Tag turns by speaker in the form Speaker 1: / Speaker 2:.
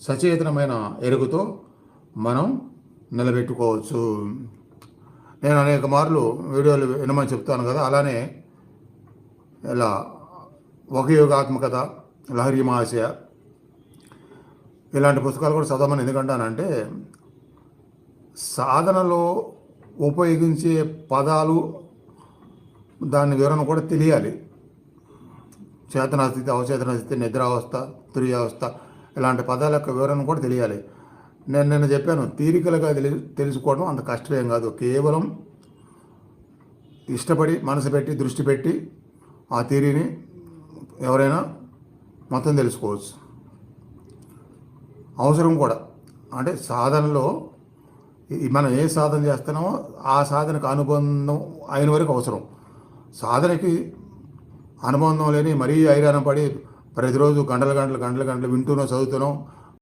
Speaker 1: సచేతనమైన ఎరుగుతో మనం నిలబెట్టుకోవచ్చు. నేను అనేక మార్లు వీడియోలు వినమని చెప్తాను కదా, అలానే ఇలా వకయోగాత్మకత, లహరి మహాశయ ఇలాంటి పుస్తకాలు కూడా చదవమని ఎందుకంటానంటే, సాధనలో ఉపయోగించే పదాలు, దాని వివరణ కూడా తెలియాలి. చేతనాస్థితి, అవచేతన స్థితి, నిద్రావస్థ, తుర్యావస్థ ఇలాంటి పదాల యొక్క వివరణ కూడా తెలియాలి. నేను చెప్పాను, తీరికలుగా తెలుసుకోవడం అంత కష్టమేం కాదు. కేవలం ఇష్టపడి మనసు పెట్టి దృష్టి పెట్టి ఆ థియరీని ఎవరైనా మొత్తం తెలుసుకోవచ్చు. అవసరం కూడా, అంటే సాధనలో మనం ఏ సాధన చేస్తున్నామో ఆ సాధనకు అనుబంధం అయిన వరకు అవసరం. సాధనకి అనుబంధం లేని మరీ ఐరాణ పడి ప్రతిరోజు గంటలు వింటూనో చదువుతూనో